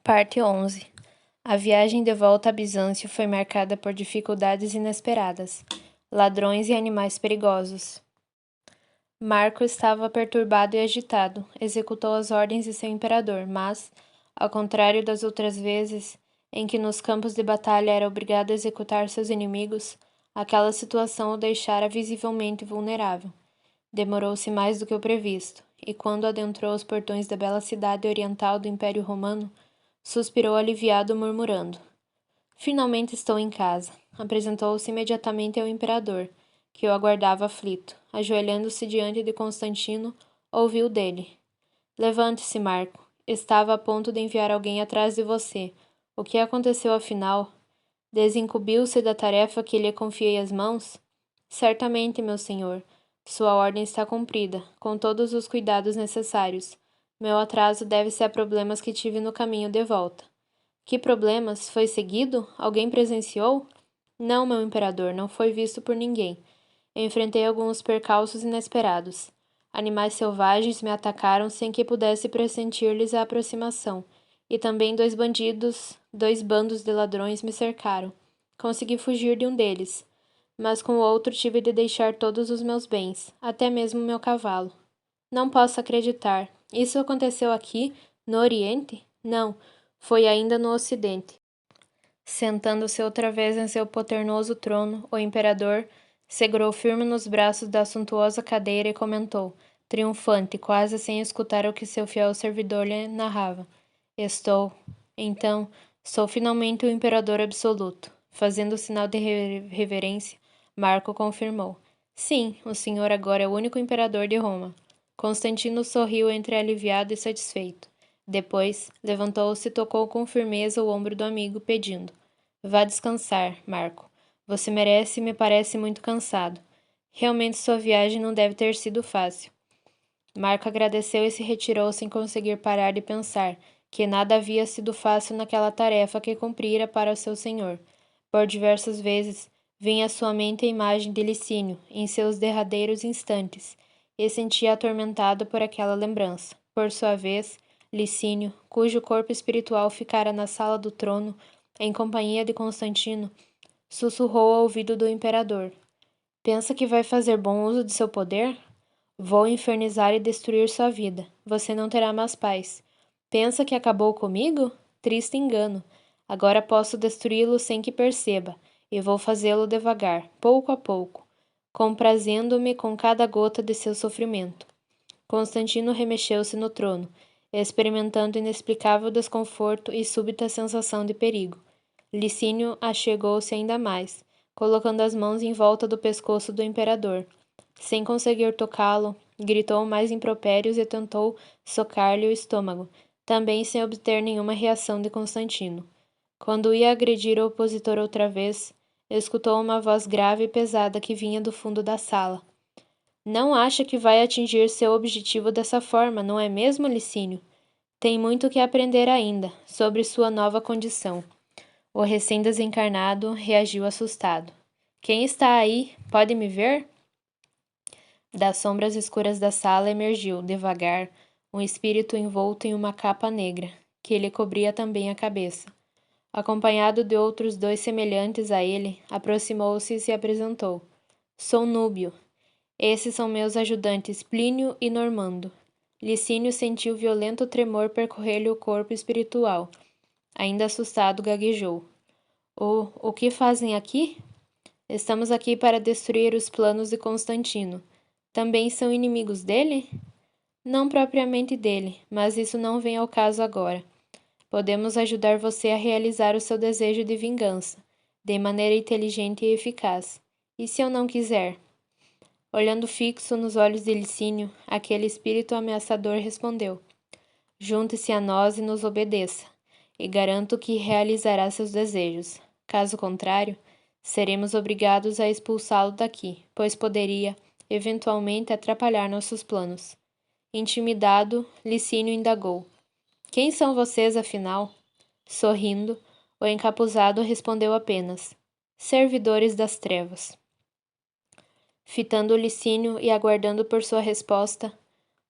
Parte 11. A viagem de volta a Bizâncio foi marcada por dificuldades inesperadas, ladrões e animais perigosos. Marco estava perturbado e agitado, executou as ordens de seu imperador, mas, ao contrário das outras vezes em que nos campos de batalha era obrigado a executar seus inimigos, aquela situação o deixara visivelmente vulnerável. Demorou-se mais do que o previsto, e quando adentrou os portões da bela cidade oriental do Império Romano, suspirou aliviado, murmurando: Finalmente estou em casa. Apresentou-se imediatamente ao imperador, que o aguardava aflito. Ajoelhando-se diante de Constantino, ouviu dele: Levante-se, Marco. Estava a ponto de enviar alguém atrás de você. O que aconteceu afinal? Desincumbiu-se da tarefa que lhe confiei às mãos? Certamente, meu senhor. Sua ordem está cumprida, com todos os cuidados necessários. Meu atraso deve-se a problemas que tive no caminho de volta. Que problemas? Foi seguido? Alguém presenciou? Não, meu imperador, não foi visto por ninguém. Enfrentei alguns percalços inesperados. Animais selvagens me atacaram sem que pudesse pressentir-lhes a aproximação, e também dois bandos de ladrões me cercaram. Consegui fugir de um deles, mas com o outro tive de deixar todos os meus bens, até mesmo meu cavalo. Não posso acreditar. Isso aconteceu aqui, no Oriente? Não, foi ainda no Ocidente. Sentando-se outra vez em seu poternoso trono, o imperador segurou firme nos braços da suntuosa cadeira e comentou, triunfante, quase sem escutar o que seu fiel servidor lhe narrava. Então, sou finalmente o imperador absoluto. Fazendo sinal de reverência, Marco confirmou. Sim, o senhor agora é o único imperador de Roma. Constantino sorriu entre aliviado e satisfeito. Depois, levantou-se e tocou com firmeza o ombro do amigo, pedindo: Vá descansar, Marco. Você merece e me parece muito cansado. Realmente sua viagem não deve ter sido fácil. Marco agradeceu e se retirou sem conseguir parar de pensar que nada havia sido fácil naquela tarefa que cumprira para o seu senhor. Por diversas vezes, vinha à sua mente a imagem de Licínio, em seus derradeiros instantes, e sentia atormentado por aquela lembrança. Por sua vez, Licínio, cujo corpo espiritual ficara na sala do trono, em companhia de Constantino, sussurrou ao ouvido do imperador: Pensa que vai fazer bom uso de seu poder? Vou infernizar e destruir sua vida. Você não terá mais paz. Pensa que acabou comigo? Triste engano. Agora posso destruí-lo sem que perceba, e vou fazê-lo devagar, pouco a pouco, comprazendo-me com cada gota de seu sofrimento. Constantino remexeu-se no trono, experimentando inexplicável desconforto e súbita sensação de perigo. Licínio achegou-se ainda mais, colocando as mãos em volta do pescoço do imperador. Sem conseguir tocá-lo, gritou mais impropérios e tentou socar-lhe o estômago, também sem obter nenhuma reação de Constantino. Quando ia agredir o opositor outra vez, escutou uma voz grave e pesada que vinha do fundo da sala. Não acha que vai atingir seu objetivo dessa forma, não é mesmo, Licínio? Tem muito que aprender ainda sobre sua nova condição. O recém-desencarnado reagiu assustado. Quem está aí? Pode me ver? Das sombras escuras da sala emergiu, devagar, um espírito envolto em uma capa negra, que lhe cobria também a cabeça. Acompanhado de outros dois semelhantes a ele, aproximou-se e se apresentou. Sou Núbio. Esses são meus ajudantes Plínio e Normando. Licínio sentiu violento tremor percorrer-lhe o corpo espiritual. Ainda assustado, gaguejou. O que fazem aqui? Estamos aqui para destruir os planos de Constantino. Também são inimigos dele? Não propriamente dele, mas isso não vem ao caso agora. Podemos ajudar você a realizar o seu desejo de vingança, de maneira inteligente e eficaz. E se eu não quiser? Olhando fixo nos olhos de Licínio, aquele espírito ameaçador respondeu: Junte-se a nós e nos obedeça, e garanto que realizará seus desejos. Caso contrário, seremos obrigados a expulsá-lo daqui, pois poderia, eventualmente, atrapalhar nossos planos. Intimidado, Licínio indagou: Quem são vocês, afinal? Sorrindo, o encapuzado respondeu apenas: Servidores das trevas. Fitando Licínio e aguardando por sua resposta,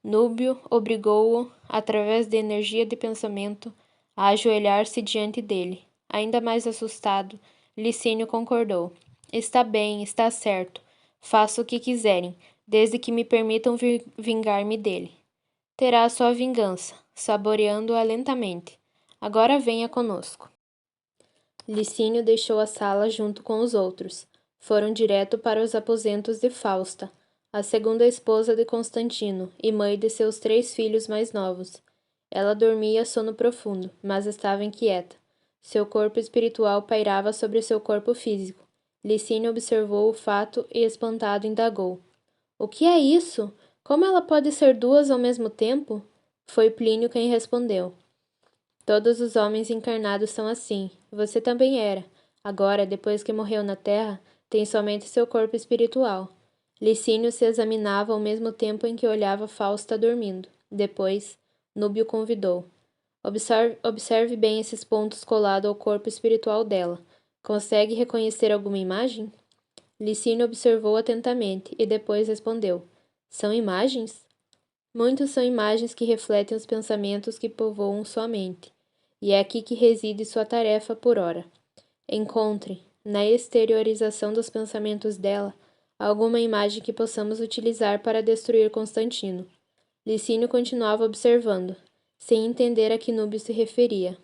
Núbio obrigou-o, através de energia de pensamento, a ajoelhar-se diante dele. Ainda mais assustado, Licínio concordou. Está bem, está certo. Faço o que quiserem, desde que me permitam vingar-me dele. Terá a sua vingança, saboreando-a lentamente. Agora venha conosco. Licínio deixou a sala junto com os outros. Foram direto para os aposentos de Fausta, a segunda esposa de Constantino e mãe de seus 3 filhos mais novos. Ela dormia sono profundo, mas estava inquieta. Seu corpo espiritual pairava sobre seu corpo físico. Licínio observou o fato e, espantado, indagou. O que é isso? Como ela pode ser 2 ao mesmo tempo? Foi Plínio quem respondeu. Todos os homens encarnados são assim. Você também era. Agora, depois que morreu na terra, tem somente seu corpo espiritual. Licínio se examinava ao mesmo tempo em que olhava Fausta dormindo. Depois, Núbio convidou. Observe bem esses pontos colados ao corpo espiritual dela. Consegue reconhecer alguma imagem? Licínio observou atentamente e depois respondeu. São imagens? Muitos são imagens que refletem os pensamentos que povoam sua mente. E é aqui que reside sua tarefa por ora. Encontre, na exteriorização dos pensamentos dela, alguma imagem que possamos utilizar para destruir Constantino. Licínio continuava observando, sem entender a que Núbio se referia.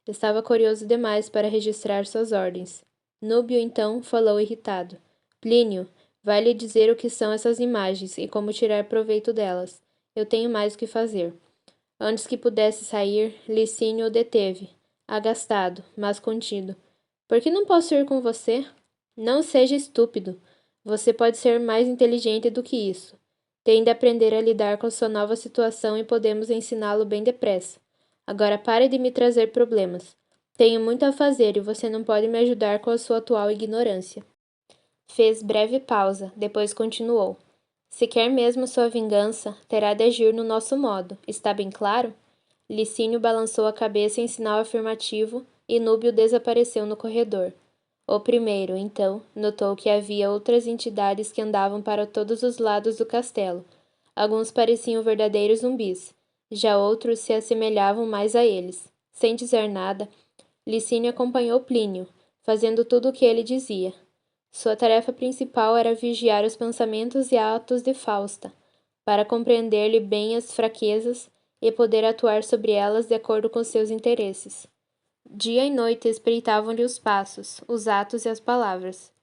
Estava curioso demais para registrar suas ordens. Núbio, então, falou irritado. Plínio, vai lhe dizer o que são essas imagens e como tirar proveito delas. Eu tenho mais o que fazer. Antes que pudesse sair, Licínio o deteve, agastado, mas contido. Por que não posso ir com você? Não seja estúpido. Você pode ser mais inteligente do que isso. Tem de aprender a lidar com sua nova situação e podemos ensiná-lo bem depressa. Agora pare de me trazer problemas. Tenho muito a fazer e você não pode me ajudar com a sua atual ignorância. Fez breve pausa, depois continuou. Se quer mesmo sua vingança, terá de agir no nosso modo, está bem claro? Licínio balançou a cabeça em sinal afirmativo e Núbio desapareceu no corredor. O primeiro, então, notou que havia outras entidades que andavam para todos os lados do castelo. Alguns pareciam verdadeiros zumbis, já outros se assemelhavam mais a eles. Sem dizer nada, Licínio acompanhou Plínio, fazendo tudo o que ele dizia. Sua tarefa principal era vigiar os pensamentos e atos de Fausta, para compreender-lhe bem as fraquezas e poder atuar sobre elas de acordo com seus interesses. Dia e noite espreitavam-lhe os passos, os atos e as palavras.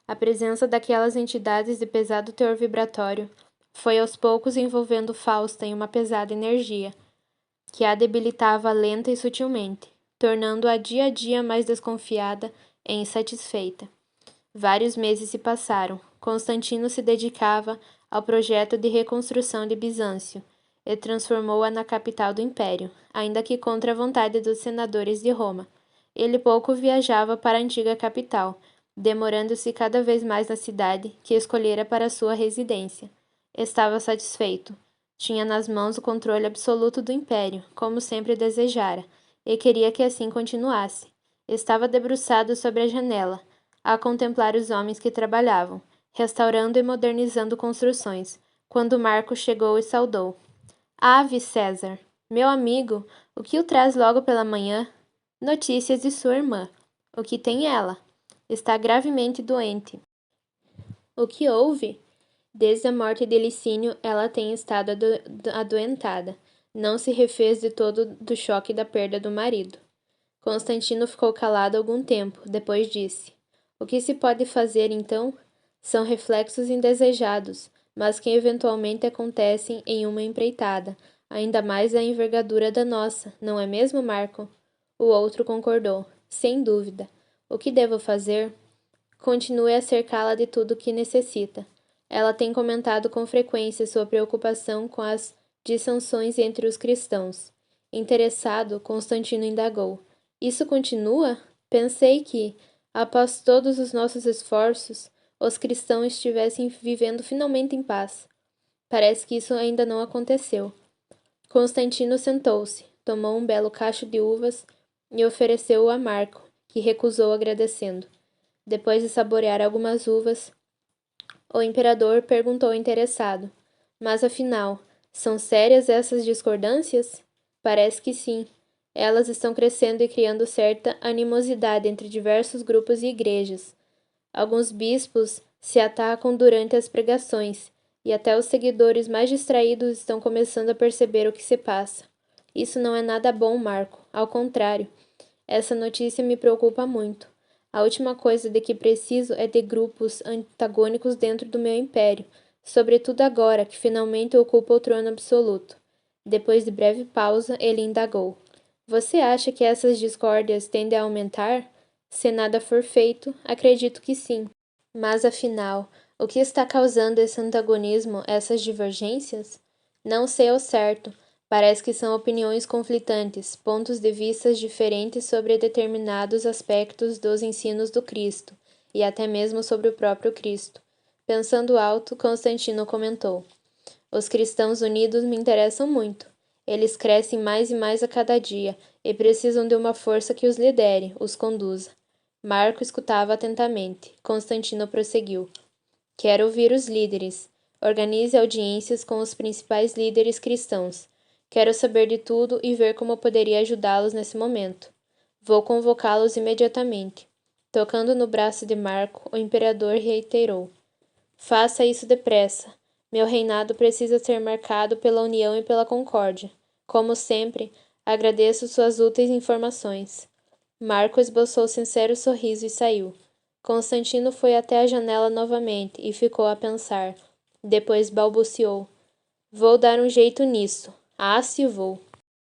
A presença daquelas entidades de pesado teor vibratório foi aos poucos envolvendo Fausta em uma pesada energia, que a debilitava lenta e sutilmente, tornando-a dia a dia mais desconfiada e insatisfeita. Vários meses se passaram. Constantino se dedicava ao projeto de reconstrução de Bizâncio e transformou-a na capital do império, ainda que contra a vontade dos senadores de Roma. Ele pouco viajava para a antiga capital, demorando-se cada vez mais na cidade que escolhera para sua residência. Estava satisfeito. Tinha nas mãos o controle absoluto do império, como sempre desejara, e queria que assim continuasse. Estava debruçado sobre a janela, a contemplar os homens que trabalhavam, restaurando e modernizando construções, quando Marco chegou e saudou. Ave, César! Meu amigo, o que o traz logo pela manhã? Notícias de sua irmã. O que tem ela? Está gravemente doente. O que houve? Desde a morte de Licínio, ela tem estado adoentada. Não se refez de todo do choque da perda do marido. Constantino ficou calado algum tempo, depois disse. O que se pode fazer, então? São reflexos indesejados, mas que eventualmente acontecem em uma empreitada, ainda mais da envergadura da nossa, não é mesmo, Marco? O outro concordou. Sem dúvida. O que devo fazer? Continue a cercá-la de tudo o que necessita. Ela tem comentado com frequência sua preocupação com as dissensões entre os cristãos. Interessado, Constantino indagou. Isso continua? Pensei que, após todos os nossos esforços, os cristãos estivessem vivendo finalmente em paz. Parece que isso ainda não aconteceu. Constantino sentou-se, tomou um belo cacho de uvas e ofereceu-o a Marco, que recusou agradecendo. Depois de saborear algumas uvas, o imperador perguntou interessado: Mas afinal, são sérias essas discordâncias? Parece que sim. Elas estão crescendo e criando certa animosidade entre diversos grupos e igrejas. Alguns bispos se atacam durante as pregações, e até os seguidores mais distraídos estão começando a perceber o que se passa. Isso não é nada bom, Marco. Ao contrário, essa notícia me preocupa muito. A última coisa de que preciso é de grupos antagônicos dentro do meu império, sobretudo agora que finalmente ocupa o trono absoluto. Depois de breve pausa, ele indagou: Você acha que essas discórdias tendem a aumentar? Se nada for feito, acredito que sim. Mas afinal, o que está causando esse antagonismo, essas divergências? Não sei ao certo. Parece que são opiniões conflitantes, pontos de vista diferentes sobre determinados aspectos dos ensinos do Cristo, e até mesmo sobre o próprio Cristo. Pensando alto, Constantino comentou: Os cristãos unidos me interessam muito. Eles crescem mais e mais a cada dia, e precisam de uma força que os lidere, os conduza. Marco escutava atentamente. Constantino prosseguiu: Quero ouvir os líderes. Organize audiências com os principais líderes cristãos. Quero saber de tudo e ver como poderia ajudá-los nesse momento. Vou convocá-los imediatamente. Tocando no braço de Marco, o imperador reiterou: Faça isso depressa. Meu reinado precisa ser marcado pela união e pela concórdia. Como sempre, agradeço suas úteis informações. Marco esboçou sincero sorriso e saiu. Constantino foi até a janela novamente e ficou a pensar. Depois balbuciou: Vou dar um jeito nisso. Ah, se vou.